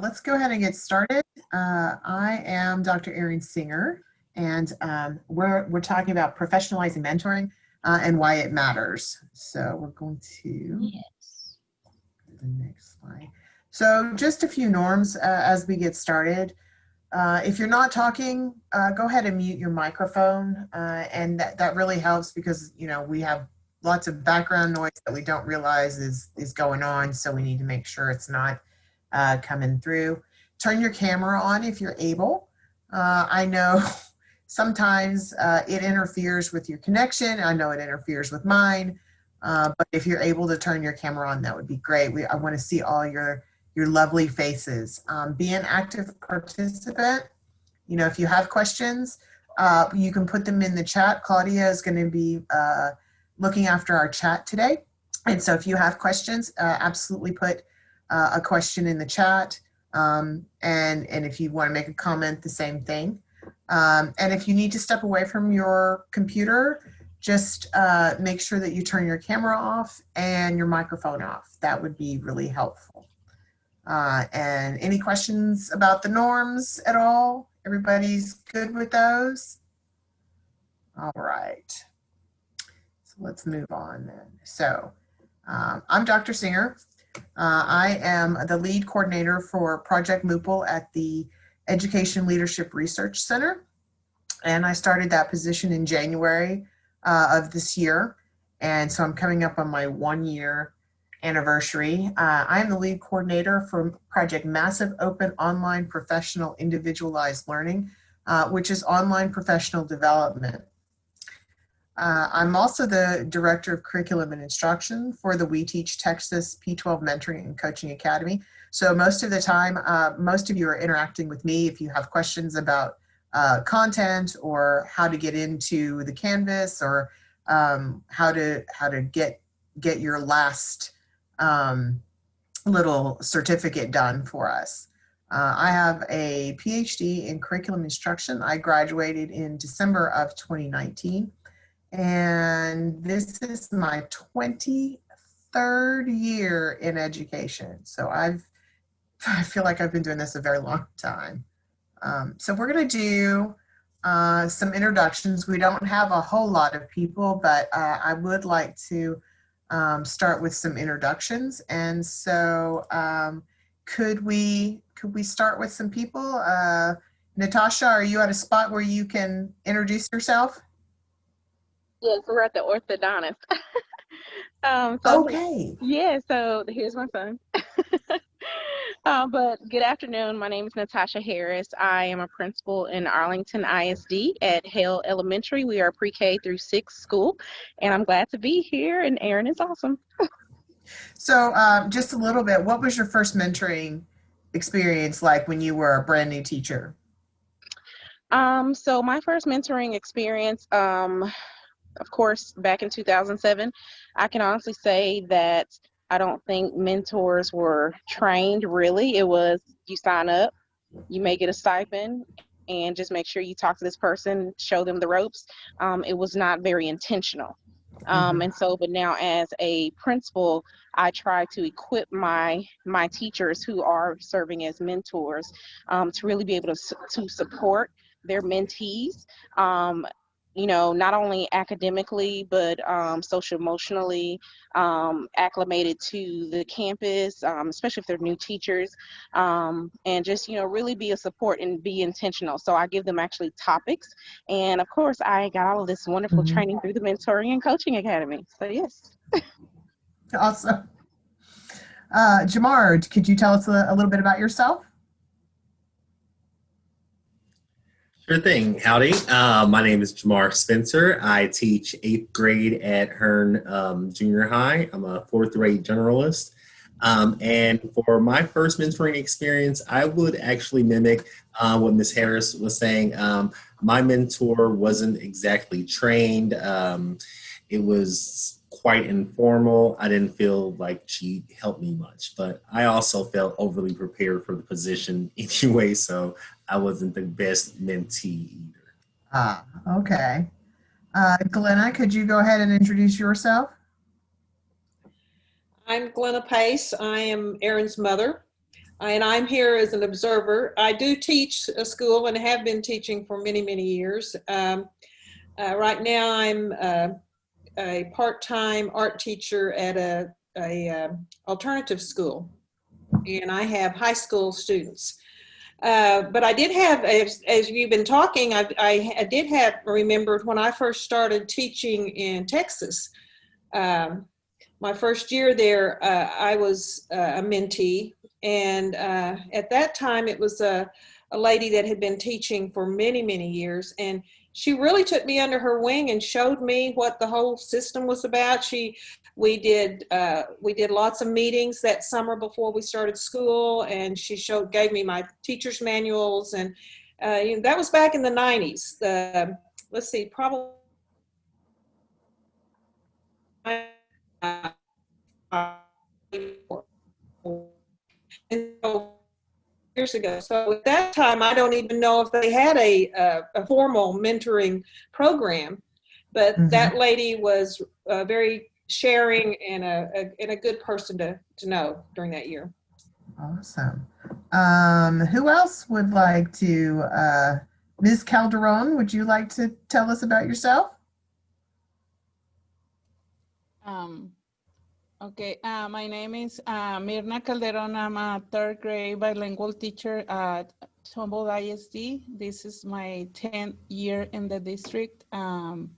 Let's go ahead and get started. I am Dr. Erin Singer, and we're talking about professionalizing mentoring and why it matters. So we're going to the next slide. So just a few norms as we get started. If you're not talking, go ahead and mute your microphone, and that really helps because we have lots of background noise that we don't realize is going on, so we need to make sure it's not coming through. Turn your camera on if you're able. I know sometimes it interferes with your connection. I know it interferes with mine, but if you're able to turn your camera on, that would be great. I want to see all your lovely faces. Be an active participant. If you have questions, you can put them in the chat. Claudia is going to be looking after our chat today. And so if you have questions, absolutely put a question in the chat. And if you want to make a comment, the same thing. And if you need to step away from your computer, just make sure that you turn your camera off and your microphone off. That would be really helpful. And any questions about the norms at all? Everybody's good with those? All right. So let's move on then. So I'm Dr. Singer. I am the lead coordinator for Project MOOPIL at the Education Leadership Research Center. And I started that position in January of this year. And so I'm coming up on my 1-year anniversary. I am the lead coordinator for Project Massive Open Online Professional Individualized Learning, which is online professional development. I'm also the Director of Curriculum and Instruction for the We Teach Texas P12 Mentoring and Coaching Academy. So most of the time, most of you are interacting with me if you have questions about content or how to get into the Canvas or how to get your last little certificate done for us. I have a PhD in curriculum instruction. I graduated in December of 2019. And this is my 23rd year in education. So I feel like I've been doing this a very long time. So we're going to do some introductions. We don't have a whole lot of people, but I would like to start with some introductions. And so could we start with some people? Natasha, are you at a spot where you can introduce yourself? Yes, we're at the orthodontist. Okay. Yeah, so here's my son. But good afternoon. My name is Natasha Harris. I am a principal in Arlington ISD at Hale Elementary. We are pre-K through 6 school, and I'm glad to be here, and Erin is awesome. So just a little bit, what was your first mentoring experience like when you were a brand new teacher? So my first mentoring experience, of course, back in 2007, I can honestly say that I don't think mentors were trained really. It was you sign up, you may get a stipend, and just make sure you talk to this person, show them the ropes. It was not very intentional. And so, but now as a principal, I try to equip my teachers who are serving as mentors to really be able to support their mentees, not only academically, but social emotionally, acclimated to the campus, especially if they're new teachers, and just, really be a support and be intentional. So I give them actually topics. And of course, I got all of this wonderful training through the Mentoring and Coaching Academy. So yes. Awesome. Jamar, could you tell us a little bit about yourself? Sure thing. Howdy. My name is Jamar Spencer. I teach 8th grade at Hearn Junior High. I'm a 4th grade generalist. And for my first mentoring experience, I would actually mimic what Ms. Harris was saying. My mentor wasn't exactly trained. It was quite informal. I didn't feel like she helped me much, but I also felt overly prepared for the position anyway, so I wasn't the best mentee either. Ah, okay. Glenna, could you go ahead and introduce yourself? I'm Glenna Pace. I am Erin's mother. and I'm here as an observer. I do teach a school and have been teaching for many, many years. Right now, I'm a part-time art teacher at a alternative school, and I have high school students. But I did have, as you've been talking, I did have remembered when I first started teaching in Texas. My first year there, I was a mentee, and at that time it was a lady that had been teaching for many, many years, and she really took me under her wing and showed me what the whole system was about. We did lots of meetings that summer before we started school, and she gave me my teacher's manuals, and that was back in the 90s. Let's see, probably. And so years ago. So at that time, I don't even know if they had a formal mentoring program, but that lady was very sharing and a good person to know during that year. Awesome. Who else would like to, Ms. Calderon, would you like to tell us about yourself? Okay, my name is Mirna Calderon. I'm a third grade bilingual teacher at Humboldt ISD. This is my 10th year in the district. I'm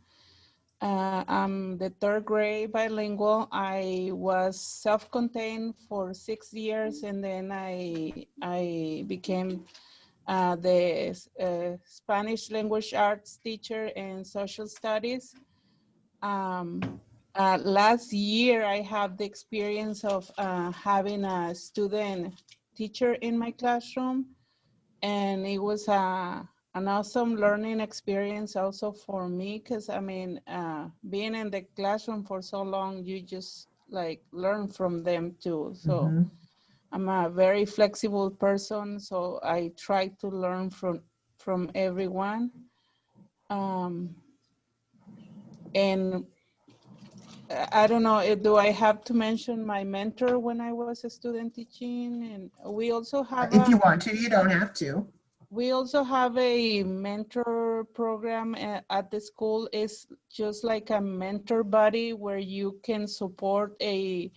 the third grade bilingual. I was self-contained for 6 years, and then I became the Spanish language arts teacher and social studies. Last year, I had the experience of having a student teacher in my classroom, and it was an awesome learning experience also for me, because I mean, being in the classroom for so long, you just like learn from them too. So I'm a very flexible person, so I try to learn from everyone. And I don't know, do I have to mention my mentor when I was a student teaching? And we also have If you want to, you don't have to. We also have a mentor program at the school. It's just like a mentor buddy where you can support a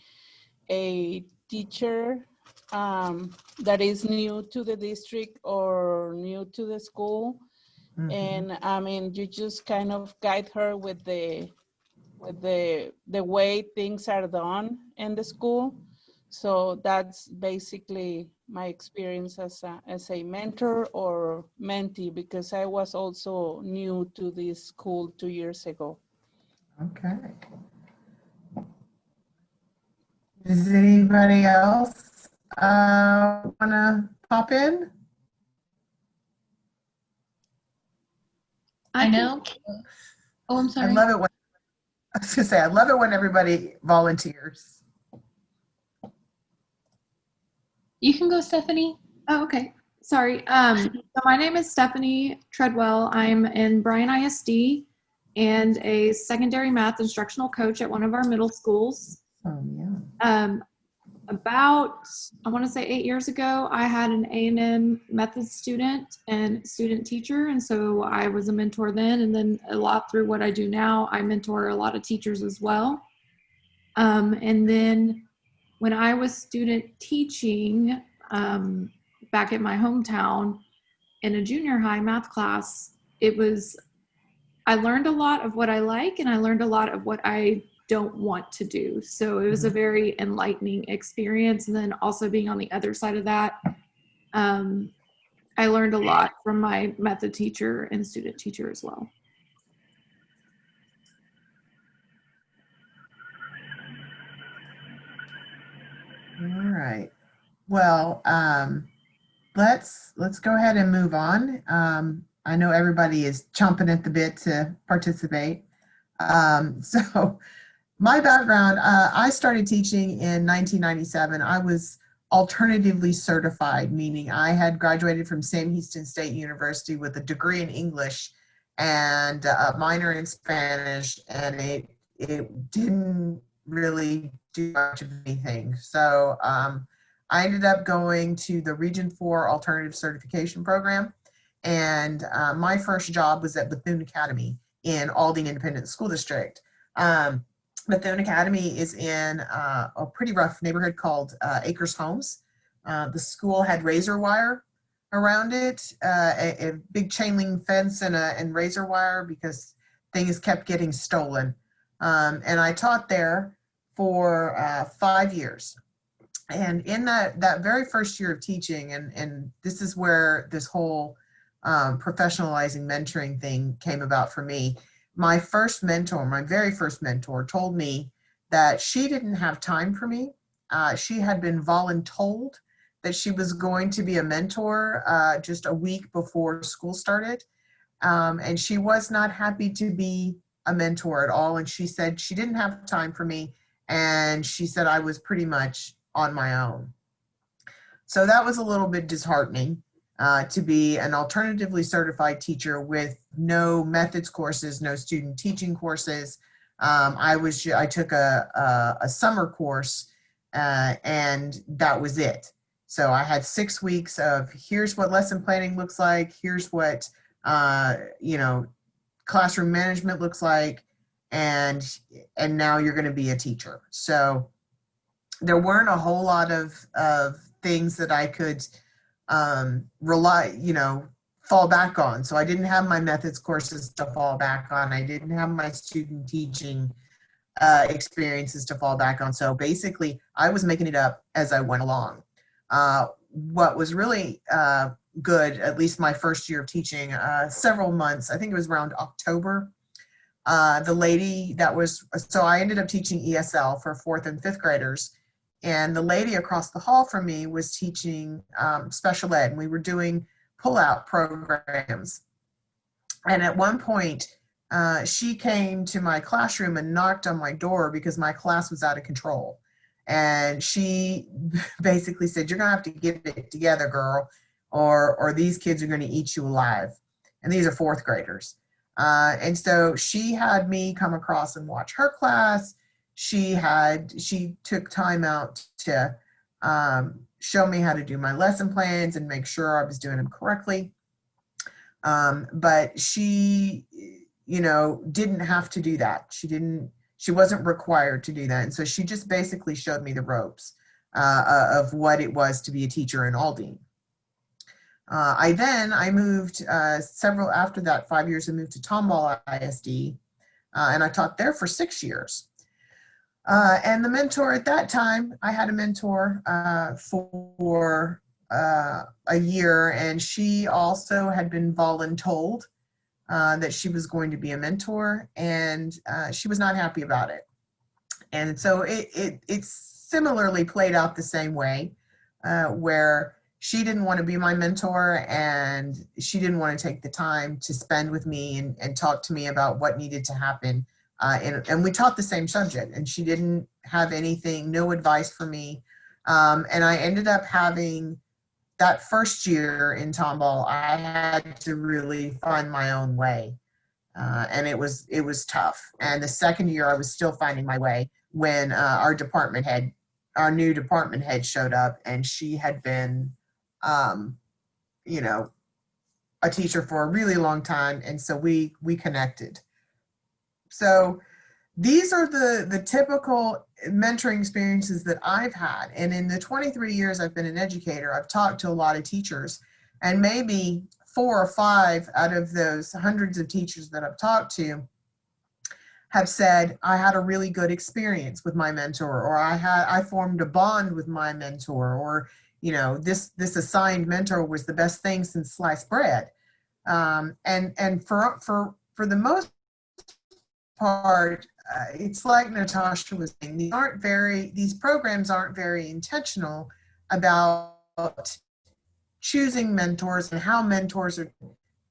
teacher that is new to the district or new to the school. And I mean, you just kind of guide her with the way things are done in the school. So that's basically my experience as a mentor or mentee, because I was also new to this school 2 years ago. Okay. Does anybody else want to pop in? I know. Oh, I'm sorry. I love it when, I was gonna say, I love it when everybody volunteers. You can go, Stephanie. Oh, okay. Sorry. So my name is Stephanie Treadwell. I'm in Bryan ISD and a secondary math instructional coach at one of our middle schools. About, I want to say 8 years ago, I had an A&M methods student and student teacher. And so I was a mentor then, and then a lot through what I do now, I mentor a lot of teachers as well. And then when I was student teaching back at my hometown in a junior high math class, I learned a lot of what I like, and I learned a lot of what I don't want to do. So it was a very enlightening experience. And then also being on the other side of that, I learned a lot from my method teacher and student teacher as well. All right. Well, let's go ahead and move on. I know everybody is chomping at the bit to participate. So my background, I started teaching in 1997. I was alternatively certified, meaning I had graduated from Sam Houston State University with a degree in English and a minor in Spanish, and it didn't really do much of anything. So I ended up going to the Region 4 Alternative Certification Program. And my first job was at Bethune Academy in Aldine Independent School District. Bethune Academy is in a pretty rough neighborhood called Acres Homes. The school had razor wire around it, a big chain link fence and razor wire because things kept getting stolen. And I taught there for 5 years. And in that very first year of teaching, and this is where this whole professionalizing mentoring thing came about for me. My very first mentor told me that she didn't have time for me. She had been voluntold that she was going to be a mentor just a week before school started. And she was not happy to be a mentor at all. And she said she didn't have time for me. And she said I was pretty much on my own. So that was a little bit disheartening to be an alternatively certified teacher with no methods courses, no student teaching courses. I took a summer course and that was it. So I had 6 weeks of here's what lesson planning looks like, here's what classroom management looks like, and now you're going to be a teacher. So there weren't a whole lot of things that I could fall back on. So I didn't have my methods courses to fall back on. I didn't have my student teaching experiences to fall back on. So basically I was making it up as I went along. What was really good, at least my first year of teaching, several months, I think it was around October, the lady so I ended up teaching ESL for 4th and 5th graders. And the lady across the hall from me was teaching special ed, and we were doing pull-out programs. And at one point, she came to my classroom and knocked on my door because my class was out of control. And she basically said, "You're gonna have to get it together, girl, or these kids are gonna eat you alive." And these are 4th graders. And so she had me come across and watch her class. She took time out to show me how to do my lesson plans and make sure I was doing them correctly. But she, didn't have to do that. She wasn't required to do that. And so she just basically showed me the ropes of what it was to be a teacher in Aldine. I moved after that 5 years, I moved to Tomball ISD, and I taught there for 6 years. And the mentor at that time, I had a mentor for a year, and she also had been voluntold that she was going to be a mentor, and she was not happy about it. And so it similarly played out the same way, where she didn't want to be my mentor, and she didn't want to take the time to spend with me and talk to me about what needed to happen. And we taught the same subject, and she didn't have no advice for me. And I ended up having that first year in Tomball, I had to really find my own way. And it was tough. And the second year I was still finding my way when our new department head showed up, and she had been, a teacher for a really long time. And so we connected. So these are the typical mentoring experiences that I've had. And in the 23 years I've been an educator, I've talked to a lot of teachers, and maybe 4 or 5 out of those hundreds of teachers that I've talked to have said, I had a really good experience with my mentor, or I formed a bond with my mentor, or, this assigned mentor was the best thing since sliced bread. And for the most part, it's like Natasha was saying, these programs aren't very intentional about choosing mentors and how mentors are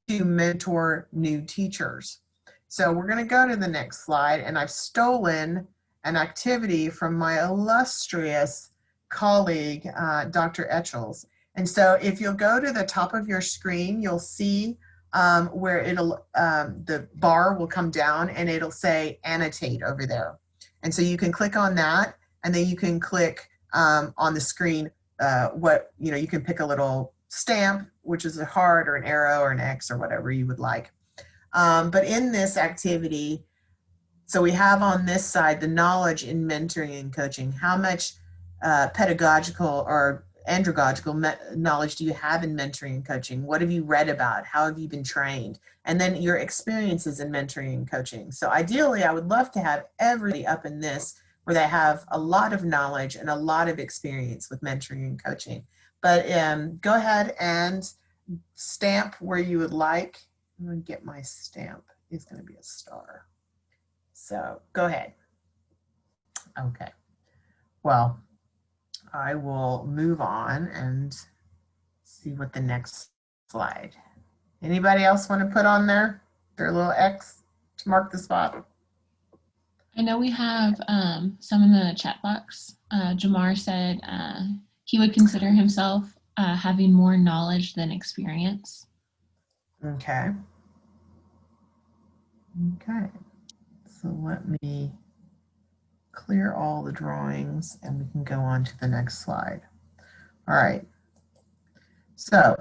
to mentor new teachers. So we're going to go to the next slide, and I've stolen an activity from my illustrious colleague, Dr. Etchells. And so if you'll go to the top of your screen, you'll see where the bar will come down and it'll say annotate over there. And so you can click on that, and then you can click on the screen what, you can pick a little stamp, which is a heart or an arrow or an X or whatever you would like. But in this activity, so we have on this side the knowledge in mentoring and coaching. How much pedagogical or andragogical knowledge do you have in mentoring and coaching? What have you read about? How have you been trained? And then your experiences in mentoring and coaching. So ideally, I would love to have everybody up in this where they have a lot of knowledge and a lot of experience with mentoring and coaching. But go ahead and stamp where you would like. I'm going to get my stamp. It's going to be a star. So go ahead. Okay. Well, I will move on and see what the next slide. Anybody else want to put on there their little X to mark the spot? I know we have some in the chat box. Jamar said he would consider himself having more knowledge than experience. Okay. Okay. So let me clear all the drawings and we can go on to the next slide. All right. So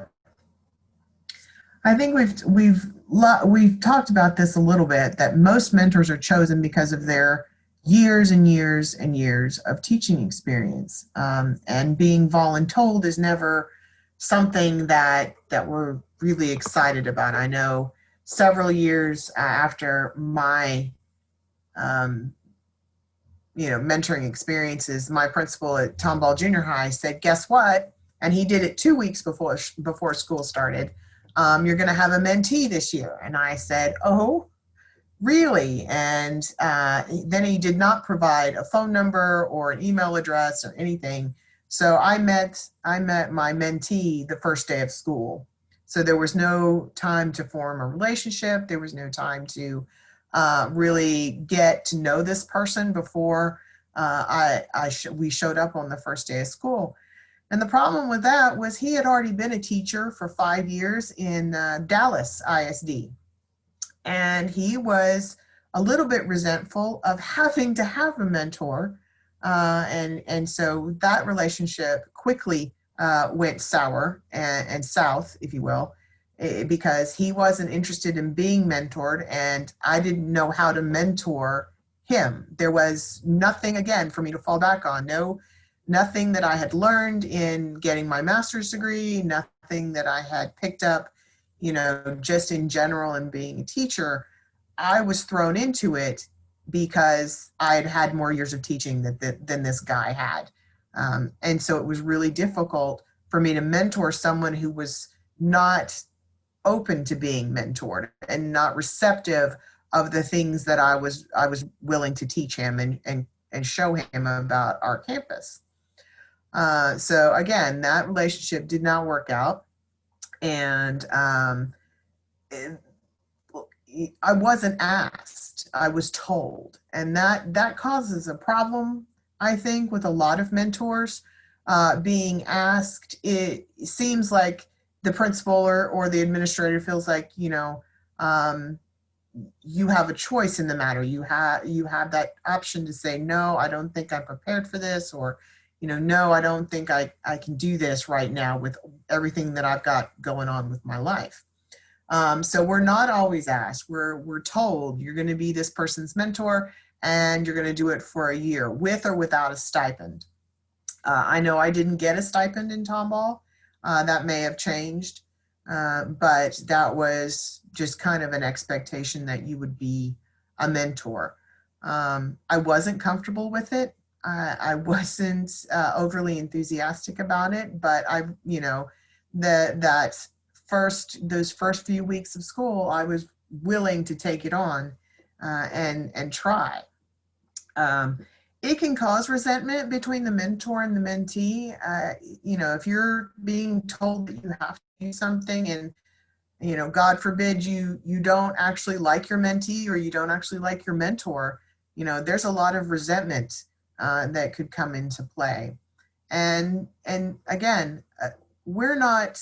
I think we've talked about this a little bit, that most mentors are chosen because of their years and years and years of teaching experience. And being voluntold is never something that we're really excited about. I know several years after my mentoring experiences, my principal at Tomball Junior High said, guess what? And he did it 2 weeks before school started. You're going to have a mentee this year. And I said, oh, really? And then he did not provide a phone number or an email address or anything. So I met my mentee the first day of school. So there was no time to form a relationship. There was no time to really get to know this person before we showed up on the first day of school. And the problem with that was he had already been a teacher for 5 years in Dallas ISD. And he was a little bit resentful of having to have a mentor. And so that relationship quickly went sour and south, if you will, because he wasn't interested in being mentored and I didn't know how to mentor him. There was nothing, again, for me to fall back on. Nothing that I had learned in getting my master's degree, nothing that I had picked up, just in general and being a teacher. I was thrown into it because I had had more years of teaching than this guy had. And so it was really difficult for me to mentor someone who was not open to being mentored and not receptive of the things that I was willing to teach him and show him about our campus. So again, that relationship did not work out. And I wasn't asked, I was told. And that causes a problem, I think, with a lot of mentors. Being asked, it seems like the principal or the administrator feels like, you have a choice in the matter. You have that option to say, no, I don't think I'm prepared for this, or no, I don't think I can do this right now with everything that I've got going on with my life. So we're not always asked. We're told you're going to be this person's mentor and you're going to do it for a year with or without a stipend. I know I didn't get a stipend in Tomball. That may have changed, but that was just kind of an expectation that you would be a mentor. I wasn't comfortable with it. I wasn't overly enthusiastic about it, but those first few weeks of school, I was willing to take it on and try. It can cause resentment between the mentor and the mentee. If you're being told that you have to do something and, God forbid you don't actually like your mentee or you don't actually like your mentor, there's a lot of resentment that could come into play. And again, we're not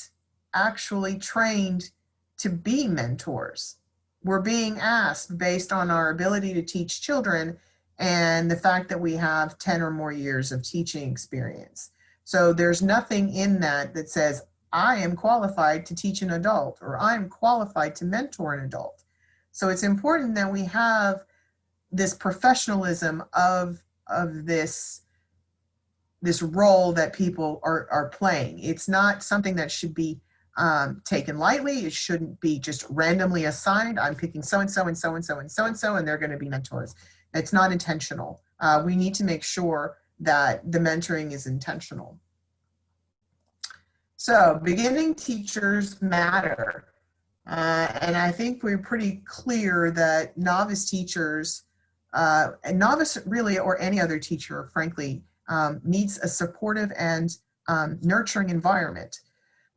actually trained to be mentors. We're being asked based on our ability to teach children and the fact that we have 10 or more years of teaching experience. So there's nothing in that that says, I am qualified to teach an adult, or I'm qualified to mentor an adult. So it's important that we have this professionalism of this role that people are playing. It's not something that should be taken lightly. It shouldn't be just randomly assigned. I'm picking so-and-so and so-and-so and so-and-so, and they're going to be mentors. It's not intentional. We need to make sure that the mentoring is intentional. So beginning teachers matter. And I think we're pretty clear that novice teachers, and novice really, or any other teacher, frankly, needs a supportive and nurturing environment.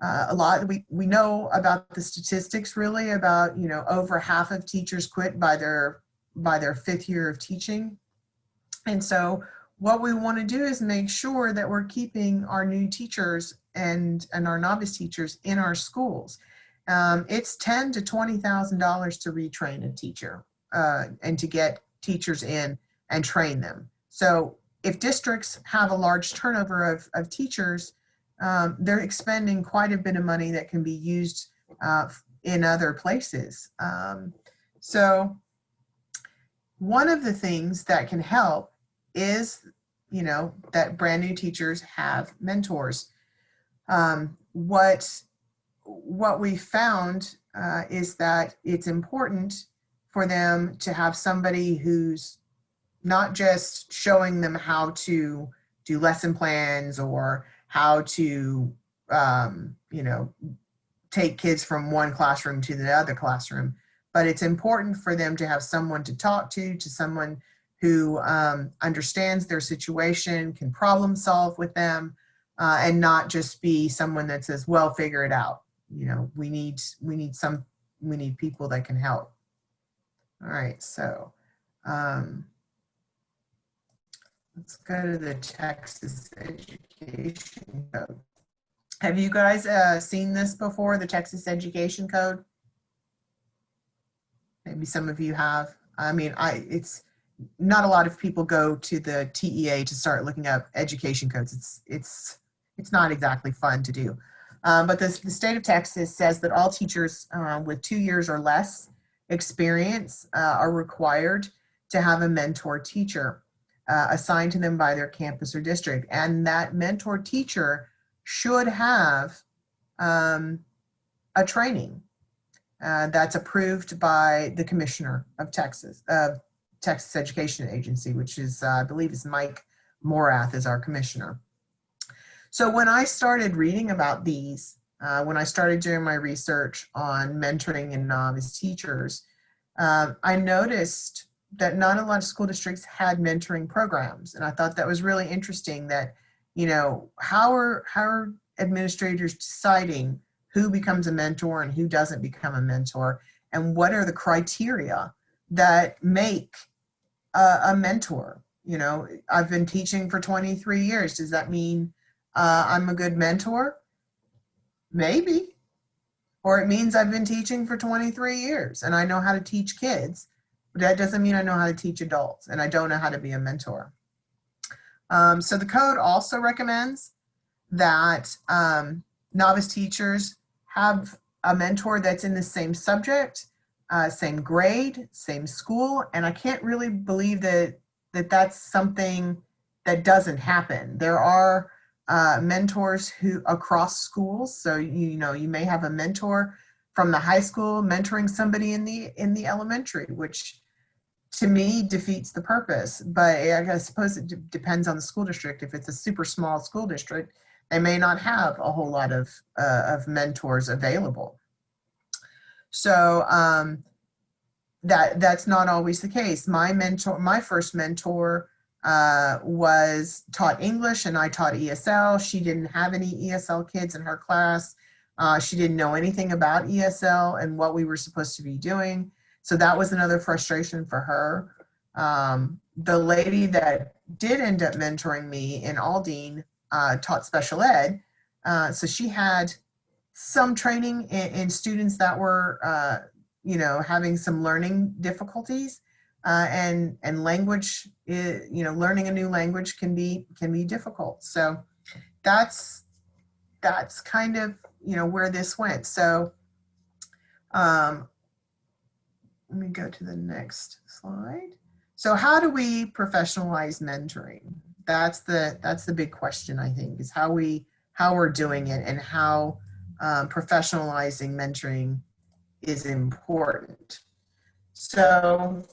We know about the statistics, really, about, you know, over half of teachers quit by their 5th year of teaching. And so what we want to do is make sure that we're keeping our new teachers and our novice teachers in our schools. It's $10,000 to $20,000 to retrain a teacher and to get teachers in and train them. So if districts have a large turnover of teachers, they're expending quite a bit of money that can be used in other places. So one of the things that can help is, you know, that brand new teachers have mentors. What we found is that it's important for them to have somebody who's not just showing them how to do lesson plans or how to, you know, take kids from one classroom to the other classroom, but it's important for them to have someone to talk to someone who understands their situation, can problem solve with them, and not just be someone that says, well, figure it out. You know, we need people that can help. All right, so let's go to the Texas Education Code. Have you guys seen this before, the Texas Education Code? Maybe some of you have. I mean, it's not a lot of people go to the TEA to start looking up education codes. It's not exactly fun to do. But the state of Texas says that all teachers with 2 years or less experience are required to have a mentor teacher assigned to them by their campus or district. And that mentor teacher should have a training that's approved by the commissioner of Texas Education Agency, which is, I believe is Mike Morath is our commissioner. So when I started reading about these, when I started doing my research on mentoring and novice teachers, I noticed that not a lot of school districts had mentoring programs. And I thought that was really interesting that, you know, how are administrators deciding who becomes a mentor and who doesn't become a mentor? And what are the criteria that make a mentor? You know, I've been teaching for 23 years. Does that mean I'm a good mentor? Maybe. Or it means I've been teaching for 23 years and I know how to teach kids, but that doesn't mean I know how to teach adults and I don't know how to be a mentor. So the code also recommends that novice teachers have a mentor that's in the same subject, same grade, same school, and I can't really believe that's something that doesn't happen. There are mentors who across schools, so you know you may have a mentor from the high school mentoring somebody in the elementary, which to me defeats the purpose. But I suppose it depends on the school district. If it's a super small school district, they may not have a whole lot of mentors available. So that's not always the case. My first mentor was taught English and I taught ESL. She didn't have any ESL kids in her class. She didn't know anything about ESL and what we were supposed to be doing. So that was another frustration for her. The lady that did end up mentoring me in Aldine taught special ed. So she had some training in students that were, you know, having some learning difficulties. And language, you know, learning a new language can be difficult. So that's kind of, you know, where this went. So let me go to the next slide. So how do we professionalize mentoring? That's the big question, I think, is how we're doing it, and how professionalizing mentoring is important. So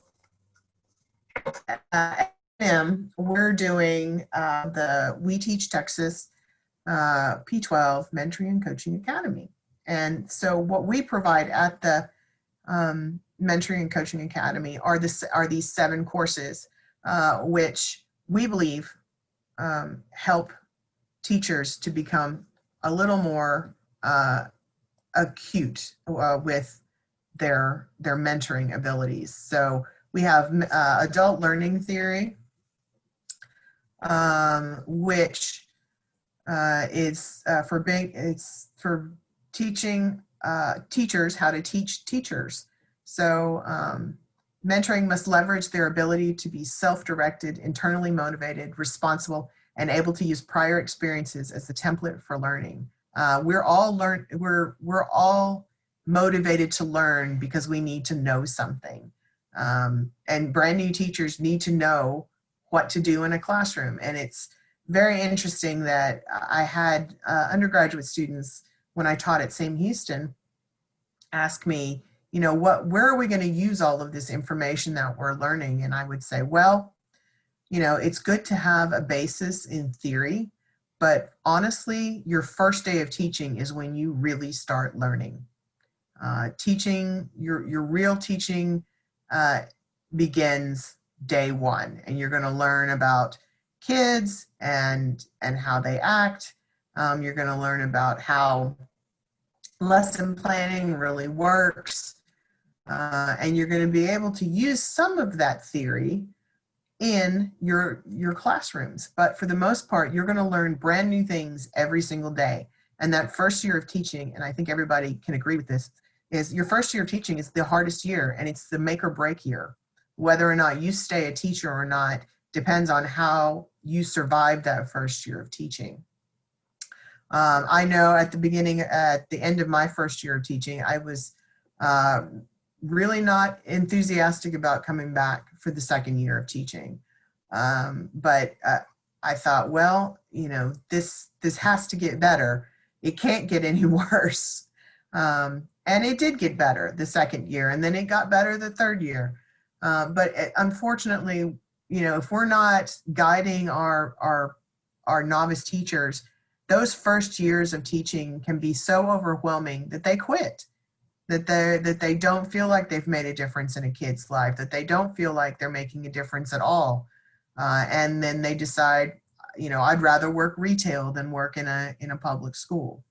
at M, we're doing the We Teach Texas P12 Mentoring and Coaching Academy. And so what we provide at the Mentoring and Coaching Academy are these 7 courses, which we believe help teachers to become a little more acute with their mentoring abilities. So we have adult learning theory, which is for teaching teachers how to teach teachers. So mentoring must leverage their ability to be self-directed, internally motivated, responsible, and able to use prior experiences as the template for learning. We're all motivated to learn because we need to know something. And brand new teachers need to know what to do in a classroom. And it's very interesting that I had undergraduate students, when I taught at Sam Houston, ask me, you know, where are we going to use all of this information that we're learning? And I would say, well, you know, it's good to have a basis in theory, but honestly, your first day of teaching is when you really start learning. Teaching, your real teaching begins day one, and you're going to learn about kids and how they act. You're going to learn about how lesson planning really works, and you're going to be able to use some of that theory in your classrooms. But for the most part, you're going to learn brand new things every single day. And that first year of teaching, and I think everybody can agree with this, is your first year of teaching is the hardest year, and it's the make or break year. Whether or not you stay a teacher or not depends on how you survive that first year of teaching. I know at the end of my first year of teaching, I was really not enthusiastic about coming back for the second year of teaching. But I thought, well, you know, this has to get better. It can't get any worse. And it did get better the second year, and then it got better the third year. But unfortunately, you know, if we're not guiding our novice teachers, those first years of teaching can be so overwhelming that they quit, that they don't feel like they've made a difference in a kid's life, that they don't feel like they're making a difference at all. And then they decide, you know, I'd rather work retail than work in a public school.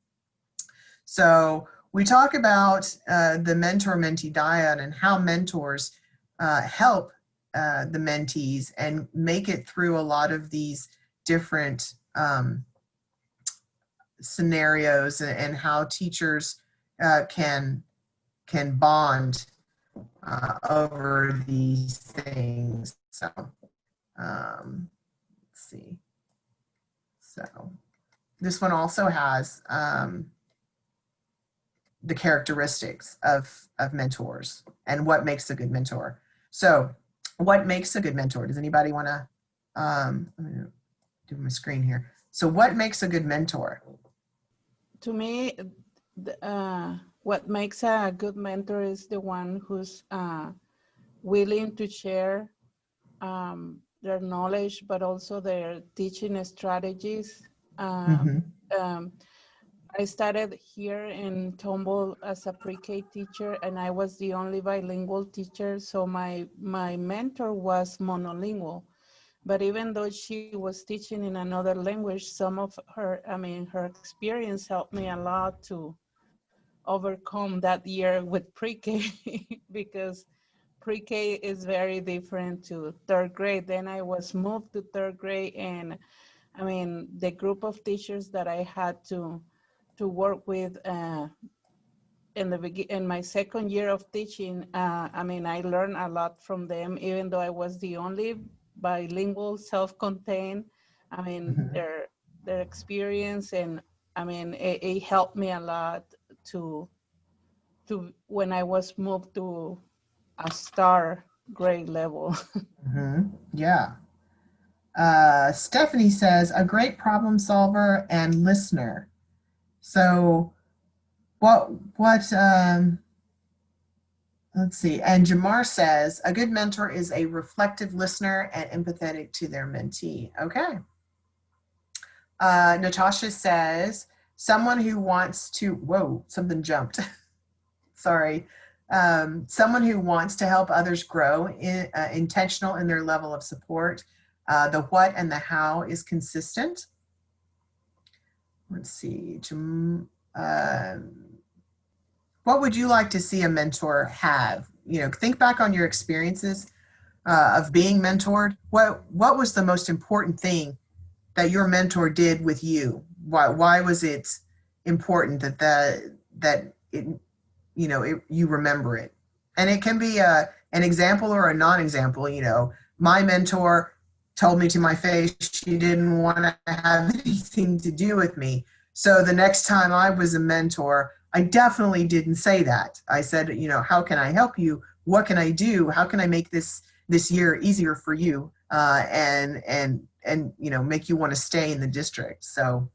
So we talk about the mentor-mentee dyad and how mentors help the mentees and make it through a lot of these different scenarios, and how teachers can bond over these things. So let's see. So this one also has the characteristics of mentors and what makes a good mentor. So what makes a good mentor? Does anybody want to do my screen here? So what makes a good mentor? To me, what makes a good mentor is the one who's willing to share their knowledge, but also their teaching strategies. I started here in Tomball as a pre-K teacher, and I was the only bilingual teacher, so my mentor was monolingual. But even though she was teaching in another language, some of her, her experience helped me a lot to overcome that year with pre-K because pre-K is very different to third grade. Then I was moved to third grade, and the group of teachers that I had to work with in my second year of teaching, I learned a lot from them, even though I was the only bilingual, self-contained. their experience, and I mean, it helped me a lot to when I was moved to a star grade level. Yeah. Stephanie says, a great problem solver and listener. So what, let's see. And Jamar says, a good mentor is a reflective listener and empathetic to their mentee. Okay. Natasha says, someone who wants to, whoa, something jumped. Sorry. Someone who wants to help others grow, intentional in their level of support. The what and the how is consistent. Let's see. What would you like to see a mentor have? You know, think back on your experiences of being mentored. What was the most important thing that your mentor did with you? Why was it important that it, you know, you remember it? And it can be an example or a non-example. You know, my mentor told me to my face she didn't want to have anything to do with me. So the next time I was a mentor, I definitely didn't say that. I said, you know, how can I help you? What can I do? How can I make this year easier for you? And you know, make you want to stay in the district. So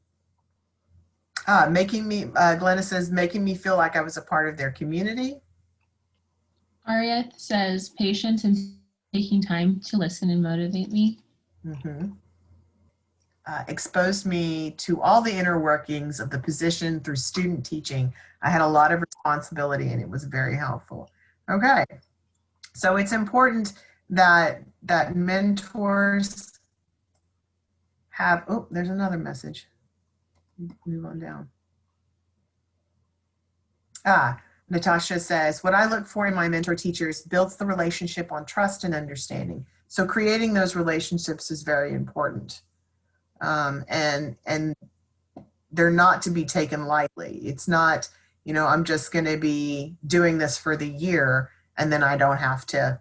making me, Glenna says, making me feel like I was a part of their community. Arieth says, patience and taking time to listen and motivate me. Exposed me to all the inner workings of the position through student teaching. I had a lot of responsibility and it was very helpful. Okay, so it's important that mentors have, oh, there's another message. Move on down. Natasha says, what I look for in my mentor teachers builds the relationship on trust and understanding. So creating those relationships is very important. And they're not to be taken lightly. It's not, you know, I'm just going to be doing this for the year and then I don't have to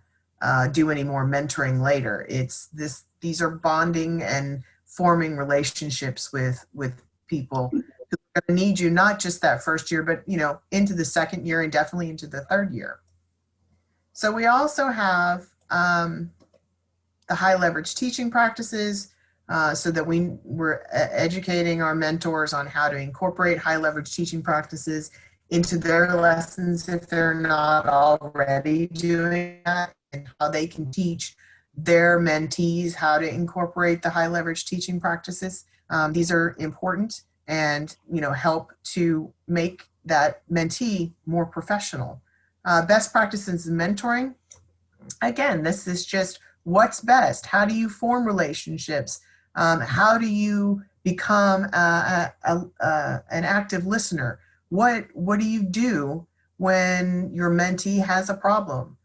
do any more mentoring later. It's this, these are bonding and forming relationships with people who are going to need you not just that first year, but, you know, into the second year and definitely into the third year. So we also have the high leverage teaching practices, so that we're educating our mentors on how to incorporate high leverage teaching practices into their lessons if they're not already doing that, and how they can teach their mentees how to incorporate the high leverage teaching practices. These are important and, you know, help to make that mentee more professional. Best practices in mentoring. Again, this is just what's best. How do you form relationships? How do you become an active listener? What do you do when your mentee has a problem?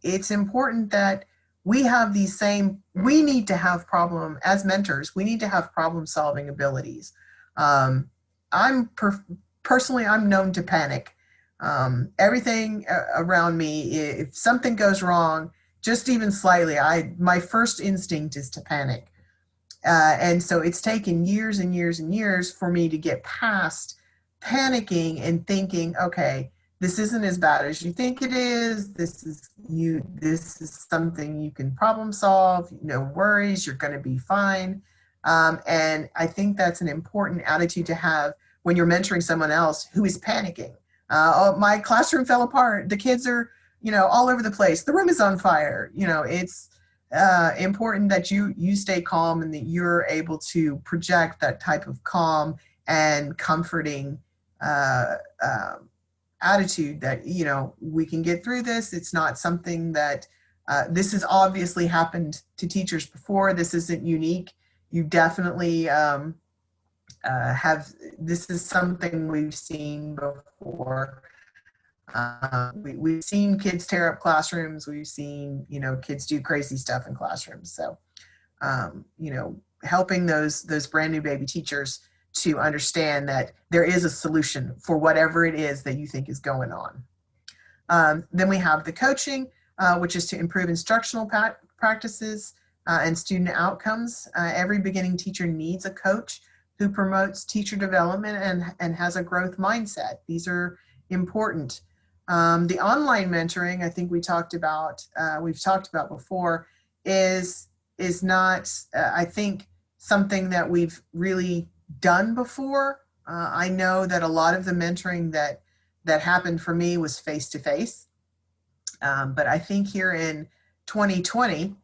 It's important that we have these same, we need to have problem, as mentors, we need to have problem solving abilities. Personally, I'm known to panic. Everything around me, if something goes wrong, just even slightly, my first instinct is to panic. And so it's taken years and years and years for me to get past panicking and thinking, okay, this isn't as bad as you think it is. This is something you can problem solve. No worries, you're going to be fine. And I think that's an important attitude to have when you're mentoring someone else who is panicking. Oh, my classroom fell apart. The kids are, you know, all over the place. The room is on fire. You know, it's important that you stay calm and that you're able to project that type of calm and comforting attitude that, you know, we can get through this. It's not something that this has obviously happened to teachers before. This isn't unique. You definitely this is something we've seen before. We've seen kids tear up classrooms. We've seen, you know, kids do crazy stuff in classrooms. So, you know, helping those brand new baby teachers to understand that there is a solution for whatever it is that you think is going on. Then we have the coaching, which is to improve instructional practices. and student outcomes. Every beginning teacher needs a coach who promotes teacher development and has a growth mindset. These are important. The online mentoring, I think we've talked about before, is not, I think, something that we've really done before. I know that a lot of the mentoring that happened for me was face-to-face. But I think here in 2020,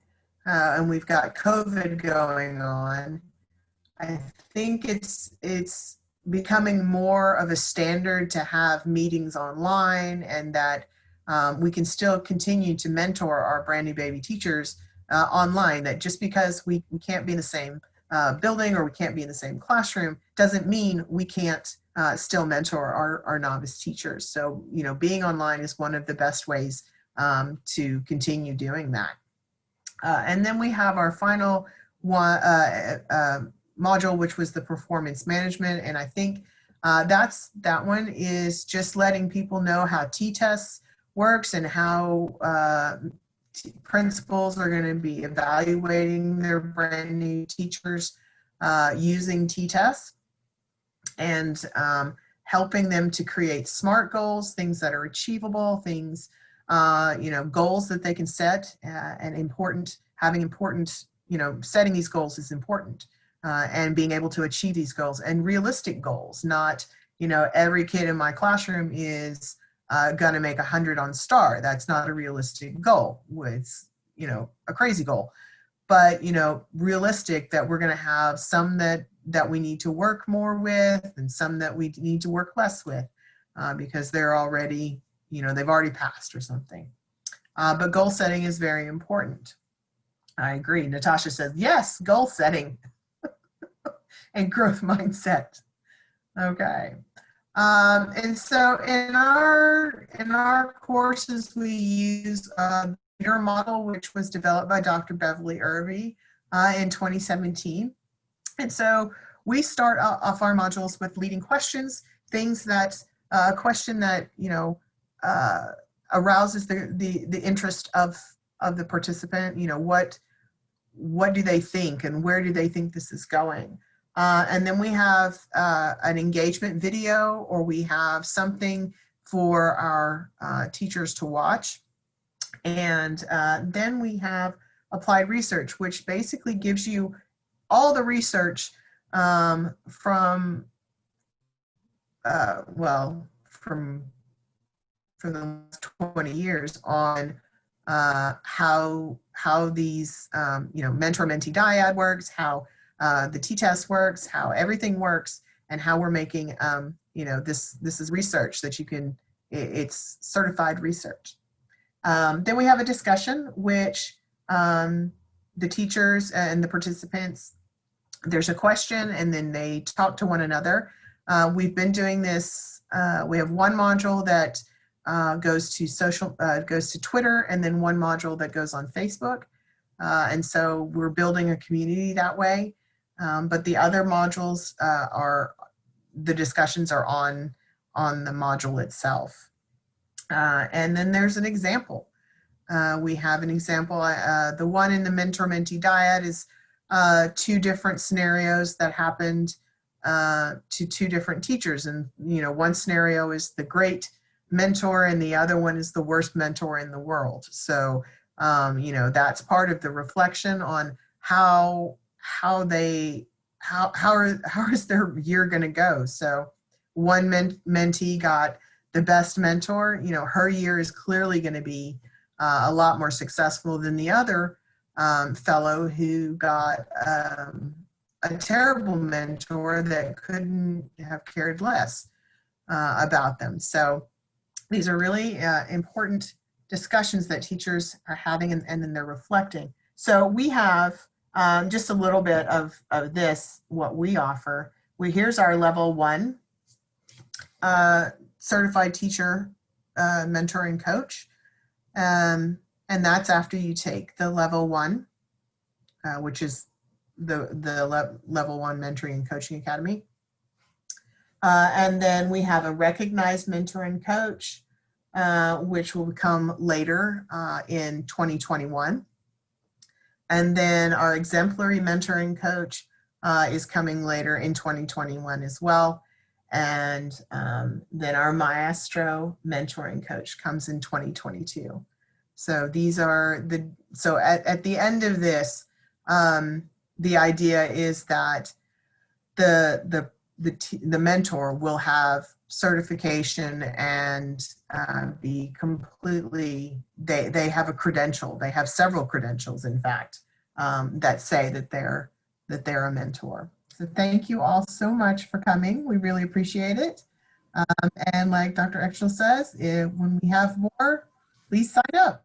and we've got COVID going on, I think it's becoming more of a standard to have meetings online, and that we can still continue to mentor our brand new baby teachers online. That just because we can't be in the same building or we can't be in the same classroom doesn't mean we can't still mentor our novice teachers. So, you know, being online is one of the best ways to continue doing that. And then we have our final one module, which was the performance management. And I think that one is just letting people know how T-tests works and how principals are going to be evaluating their brand new teachers using T-tests, and helping them to create SMART goals, things that are achievable, things, you know, goals that they can set, and having important, you know, setting these goals is important, and being able to achieve these goals, and realistic goals, not, you know, every kid in my classroom is going to make 100 on STAR. That's not a realistic goal. It's, you know, a crazy goal. But, you know, realistic, that we're going to have some that we need to work more with and some that we need to work less with because they're already, you know, they've already passed or something. But goal setting is very important. I agree. Natasha says, yes, goal setting and growth mindset. Okay. And so in our courses, we use your model, which was developed by Dr. Beverly Irby in 2017. And so we start off our modules with leading questions, things that, a question that, you know, arouses the interest of the participant. You know, what do they think and where do they think this is going? And then we have an engagement video, or we have something for our teachers to watch. And then we have applied research, which basically gives you all the research from the last 20 years on how these, you know, mentor-mentee dyad works, how the T-test works, how everything works, and how we're making, you know, this is research that you can, it's certified research. Then we have a discussion, which the teachers and the participants, there's a question and then they talk to one another. We've been doing this, we have one module that goes to Twitter, and then one module that goes on Facebook. And so we're building a community that way. But the other modules the discussions are on the module itself. And then there's an example. We have an example. The one in the mentor-mentee dyad is 2 different scenarios that happened to 2 different teachers. And, you know, one scenario is the great mentor and the other one is the worst mentor in the world. So, you know, that's part of the reflection on how is their year going to go. So one mentee got the best mentor. You know, her year is clearly going to be a lot more successful than the other fellow who got a terrible mentor that couldn't have cared less about them. So these are really important discussions that teachers are having, and then they're reflecting. So we have just a little bit of this, what we offer. Here's our level 1 certified teacher mentoring coach. And that's after you take the level 1, which is the level 1 mentoring and coaching academy. And then we have a recognized mentor and coach, which will come later in 2021. And then our exemplary mentoring coach is coming later in 2021 as well. And then our maestro mentoring coach comes in 2022. So these are so at the end of this, the idea is that the mentor will have certification and be completely, they have a credential, they have several credentials, in fact, that say that they're a mentor. So thank you all so much for coming. We really appreciate it. And like Dr. Exel says, when we have more, please sign up.